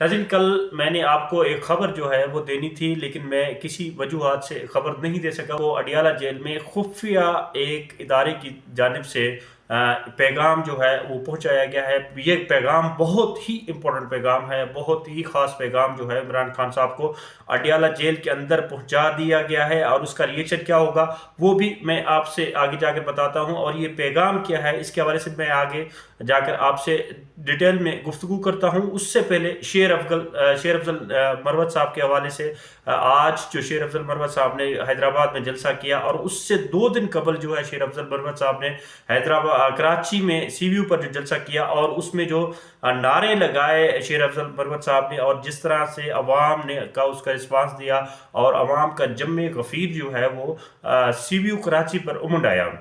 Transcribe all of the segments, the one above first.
नाज़रीन, कल मैंने आपको एक ख़बर जो है वो देनी थी, लेकिन मैं किसी वजूहात से ख़बर नहीं दे सका। वो अडियाला जेल में खुफिया एक इदारे की जानिब से पैगाम जो है वो पहुँचाया गया है। ये पैगाम बहुत ही इम्पोर्टेंट पैगाम है, बहुत ही ख़ास पैगाम जो है इमरान खान साहब को अडियाला जेल के अंदर पहुँचा दिया गया है, और उसका रिएक्शन क्या होगा वो भी मैं आपसे आगे जाकर बताता हूँ। और ये पैगाम क्या है इसके हवाले से मैं आगे जाकर आपसे डिटेल में गुफ्तगू करता हूँ। उससे पहले शेर अफजल मरवत साहब के हवाले से, आज जो शेर अफजल मरवत साहब ने हैदराबाद में जलसा किया, और उससे 2 दिन कबल जो है शेर अफजल मरवत साहब ने कराची में सीवीयू पर जो जलसा किया, और उसमें जो नारे लगाए शेर अफजल मरवत साहब ने, और जिस तरह से अवाम ने का उसका रिस्पांस दिया, और अवाम का जम्मे गफीर जो है वो सीवीयू कराची पर उमड़ आया।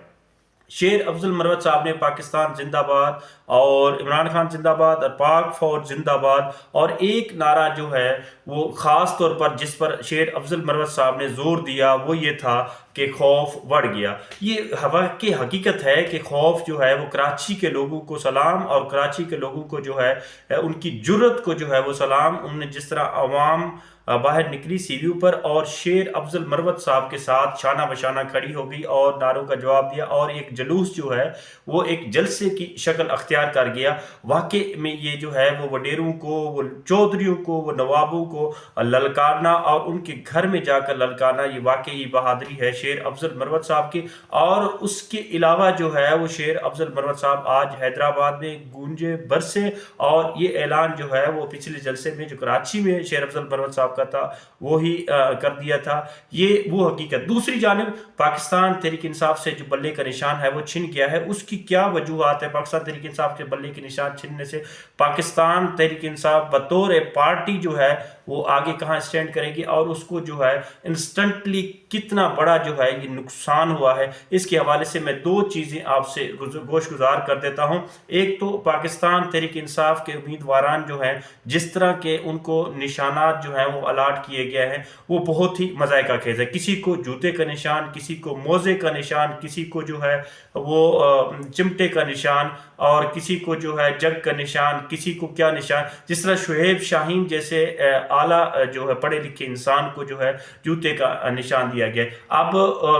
शेर अफजल मरवत साहब ने पाकिस्तान जिंदाबाद और इमरान खान जिंदाबाद और पाक फौज जिंदाबाद, और एक नारा जो है वो ख़ास तौर पर जिस पर शेर अफजल मरवत साहब ने ज़ोर दिया वो ये था कि खौफ बढ़ गया। ये हवा की हकीकत है कि खौफ जो है वो कराची के लोगों को सलाम, और कराची के लोगों को जो है उनकी जुर्रत को जो है वो सलाम। उनने जिस तरह अवाम बाहर निकली सीवीयू पर, और शेर अफजल मरवत साहब के साथ शाना बशाना खड़ी हो गई और नारों का जवाब दिया, और एक जुलूस जो है वो एक जलसे की शक्ल अख्तियार कर गया। वाकई में ये जो है वो वडेरों को, वो चौधरियों को, वो नवाबों को ललकारना और उनके घर में जाकर ललकारना, ये वाकई बहादुरी है शेर अफजल मरवत साहब की। और उसके अलावा जो है वो शेर अफजल मरवत साहब आज हैदराबाद में गूंजे बरसे, और ये ऐलान जो है वो पिछले जलसे में जो कराची में शेर अफजल मरवत साहब का था वो ही कर दिया था। ये वो हकीकत। दूसरी जानिब पाकिस्तान तहरीक इंसाफ से जो बल्ले का निशान है वो छिन गया है। उसकी क्या वजूहात है? पाकिस्तान तहरीक इंसाफ के बल्ले के निशान छिनने से पाकिस्तान तहरीक इंसाफ बतौर पार्टी जो है वो आगे कहाँ स्टैंड करेगी, और उसको जो है इंस्टेंटली कितना बड़ा जो है ये नुकसान हुआ है, इसके हवाले से मैं 2 चीज़ें आपसे गोशगुजार कर देता हूँ। एक तो पाकिस्तान तहरीक इंसाफ के उम्मीदवारान जो हैं, जिस तरह के उनको निशानात जो हैं वो अलाट किए गए हैं वो बहुत ही मज़ाइका खेज है। किसी को जूते का निशान, किसी को मोज़े का निशान, किसी को जो है वो चिमटे का निशान, और किसी को जो है जग का निशान, किसी को क्या निशान। जिस तरह शुएब शाहीन जैसे आला जो है पढ़े लिखे इंसान को जो है जूते का निशान दिया गया। अब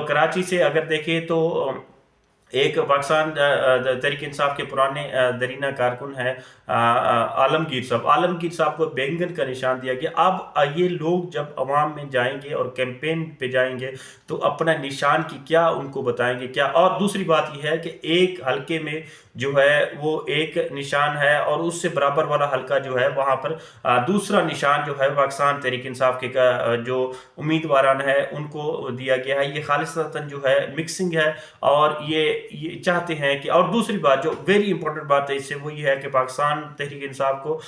कराची से अगर देखें तो एक पाकिस्तान तहरीक इंसाफ के पुराने दरीना कारकुन है आलमगीर साहब को बैंगन का निशान दिया गया। अब ये लोग जब अवाम में जाएंगे और कैंपेन पे जाएंगे तो अपना निशान की क्या उनको बताएंगे क्या। और दूसरी बात यह है कि एक हलके में जो है वो एक निशान है, और उससे बराबर वाला हलका जो है वहाँ पर दूसरा निशान जो है पाकिस्तान तहरीक इंसाफ के जो उम्मीदवारान है उनको दिया गया है। ये खालिसतन जो है मिक्सिंग है, और ये चाहते हैं कि, और दूसरी बात जो वेरी इंपॉर्टेंट बात है इससे वो ये है कि पाकिस्तान तहरीक इंसाफ को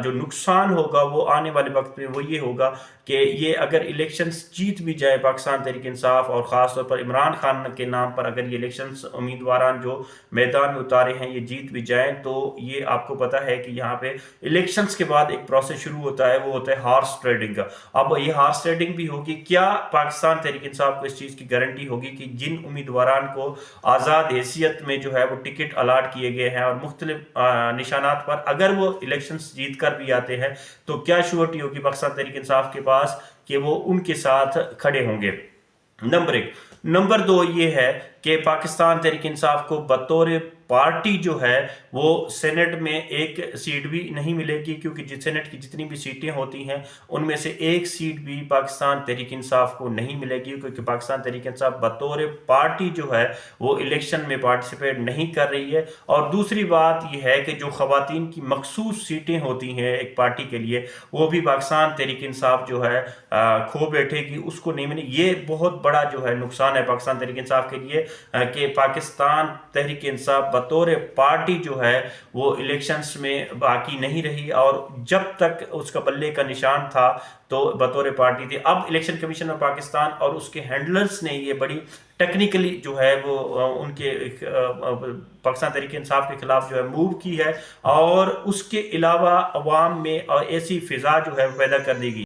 जो नुकसान होगा वो आने वाले वक्त में वो ये होगा कि ये अगर इलेक्शंस जीत भी जाए पाकिस्तान तहरीक इंसाफ, और ख़ास तौर पर इमरान खान के नाम पर अगर ये इलेक्शंस उम्मीदवारान जो मैदान में उतारे हैं ये जीत भी जाएं, तो ये आपको पता है कि यहाँ पे इलेक्शंस के बाद एक प्रोसेस शुरू होता है, वो होता है हॉर्स ट्रेडिंग का। अब ये हॉर्स ट्रेडिंग भी होगी। क्या पाकिस्तान तहरीक इंसाफ को इस चीज़ की गारंटी होगी कि जिन उम्मीदवारान को आज़ाद हैसियत में जो है वो टिकट अलाट किए गए हैं और मुख्तलिफ निशानात पर अगर वो इलेक्शंस जीत कर भी आते हैं तो क्या श्योरिटी होगी पाकिस्तान तहरीक इंसाफ के पास कि वो उनके साथ खड़े होंगे? नंबर 1। नंबर 2 ये है कि पाकिस्तान तहरीक इंसाफ को बतौर पार्टी जो है वो सेनेट में एक सीट भी नहीं मिलेगी, क्योंकि सेनेट की जितनी भी सीटें होती हैं उनमें से एक सीट भी पाकिस्तान तहरीक इंसाफ को नहीं मिलेगी, क्योंकि पाकिस्तान तहरीक इंसाफ बतौर पार्टी जो है वो इलेक्शन में पार्टिसिपेट नहीं कर रही है। और दूसरी बात यह है कि जो ख़वातीन की मखसूस सीटें होती हैं एक पार्टी के लिए वो भी पाकिस्तान तहरीक इंसाफ जो है खो बैठेगी, उसको नहीं मिले। ये बहुत बड़ा जो है नुकसान है पाकिस्तान तहरीक इंसाफ के लिए कि पाकिस्तान तहरीक इंसाफ बतौर पार्टी जो है वो इलेक्शंस में बाकी नहीं रही, और जब तक उसका बल्ले का निशान था तो बतौर पार्टी थी। अब इलेक्शन कमीशन ऑफ पाकिस्तान और उसके हैंडलर्स ने ये बड़ी टेक्निकली जो है वो उनके पाकिस्तान तहरीक इंसाफ के खिलाफ जो है मूव की है, और उसके अलावा अवाम में ऐसी फिजा जो है पैदा कर दी गई।